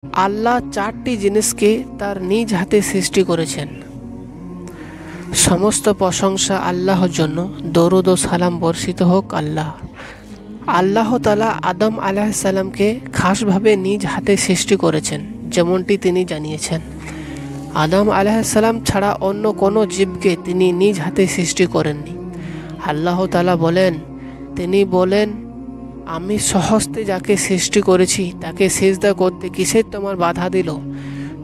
আল্লাহ চারটি জিনিসকে তার নিজ হাতে সৃষ্টি করেছেন। সমস্ত প্রশংসা আল্লাহর জন্য। দরুদ ও সালাম বর্ষিত হোক আল্লাহ তাআলা আদম আলাইহিস সালামকে খাসভাবে নিজ হাতে সৃষ্টি করেছেন, যেমনটি তিনি জানিয়েছেন। আদম আলাইহিস সালাম ছাড়া অন্য কোনো জীবকে তিনি নিজ হাতে সৃষ্টি করেননি। আল্লাহ তাআলা বলেন, তিনি বলেন, আমি স্বহস্তে যাকে সৃষ্টি করেছি তাকে সিজদা করতে কিসের তোমার বাধা দিল?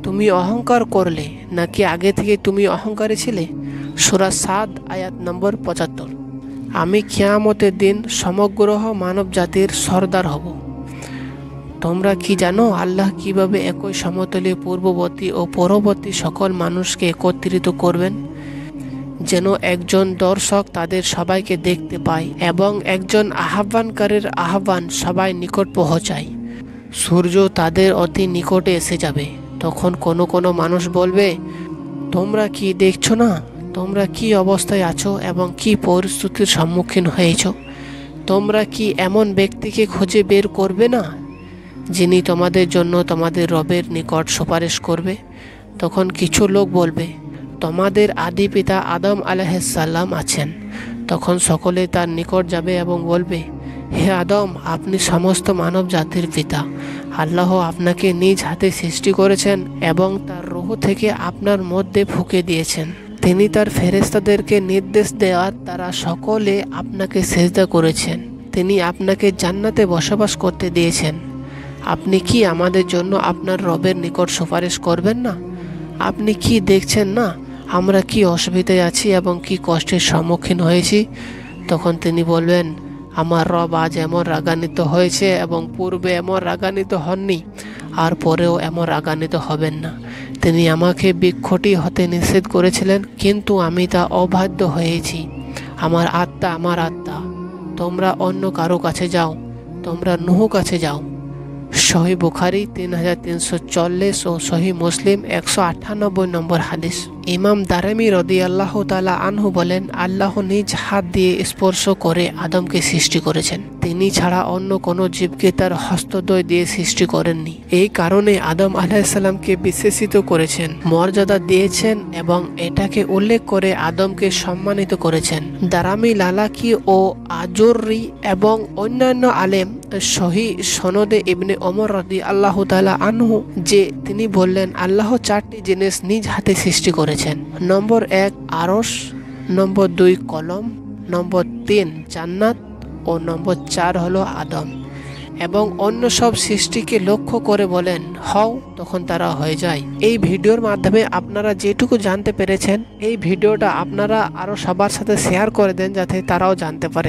তুমি অহংকার করলে নাকি আগে থেকে তুমি অহংকারী ছিলে? সূরা সাদ আয়াত নম্বর ৭৫। আমি কিয়ামতের দিন সমগ্র মানব জাতির সর্দার হব। তোমরা কি জানো আল্লাহ কিভাবে একই সমতলে পূর্ববর্তী ও পরবর্তী সকল মানুষকে একত্রিত করবেন, যেন একজন দর্শক তাদের সবাইকে দেখতে পায় এবং একজন আহ্বানকারীর আহ্বান সবাই নিকট পৌঁছায়। সূর্য তাদের অতি নিকটে এসে যাবে। তখন কোনো কোনো মানুষ বলবে, তোমরা কি দেখছো না তোমরা কি অবস্থায় আছো এবং কি পরিস্থিতির সম্মুখীন হয়েছ? তোমরা কি এমন ব্যক্তিকে খুঁজে বের করবে না যিনি তোমাদের জন্য তোমাদের রবের নিকট সুপারিশ করবে? তখন কিছু লোক বলবে, তোমাদের আদি পিতা আদম আলাইহিস সালাম আছেন। তখন সকলে তার নিকট যাবে এবং বলবে, হে আদম, আপনি সমস্ত মানব জাতির পিতা। আল্লাহ আপনাকে নিজ হাতে সৃষ্টি করেছেন এবং তার রূহ থেকে আপনার মধ্যে ফুঁকে দিয়েছেন। তিনি তার ফেরেশতাদেরকে নির্দেশ দেওয়ার তারা সকলে আপনাকে সিজদা করেছেন। তিনি আপনাকে জান্নাতে বসবাস করতে দিয়েছেন। আপনি কি আমাদের জন্য আপনার রবের নিকট সুপারিশ করবেন না? আপনি কি দেখছেন না আমরা কি অসুবিধায় আছি এবং কি কষ্টের সম্মুখীন হয়েছি? তখন তিনি বলবেন, আমার রব আজ এমন রাগান্বিত হয়েছে এবং পূর্বে এমন রাগান্বিত হননি, আর পরেও এমন রাগান্বিত হবেন না। তিনি আমাকে বৃক্ষটি হতে নিষেধ করেছিলেন, কিন্তু আমি তা অবাধ্য হয়েছি। আমার আত্মা, তোমরা অন্য কারো কাছে যাও, তোমরা নূহ কাছে যাও। সহিহ বুখারী 3340 ও সহিহ মুসলিম 198 নম্বর হাদিস। ইমাম দারামি রাদিয়াল্লাহু তাআলা আনহু বলেন, আল্লাহ নিজ হাত দিয়ে স্পর্শ করে আদমকে সৃষ্টি করেছেন। তিনি ছাড়া অন্য কোনো জীবকে তার হস্তদ্বয় দিয়ে সৃষ্টি করেননি। এই কারণে আদম আলাইহিস সালামকে বিশেষিত করেছেন, মর্যাদা দিয়েছেন এবং এটাকে উল্লেখ করে আদমকে সম্মানিত করেছেন। দারামি, লালাকি ও আজুরি এবং অন্যান্য আলেম সহিহ সনদে ইবনে ওমর রাদিয়াল্লাহু তাআলা আনহু যে তিনি বললেন, আল্লাহ চারটি জিনিস নিজ হাতে সৃষ্টি করেছেন। নম্বর 1 আরশ, নম্বর 2 কলম, নম্বর 3 জান্নাত ও নম্বর 4 হলো আদম। এবং অন্য সব সৃষ্টিকে লক্ষ্য করে বলেন, হও, তখন তারা হয়ে যায়। এই ভিডিওর মাধ্যমে আপনারা যেটুকু জানতে পেরেছেন, এই ভিডিওটা আপনারা আরো সবার সাথে শেয়ার করে দেন যাতে তারাও জানতে পারে।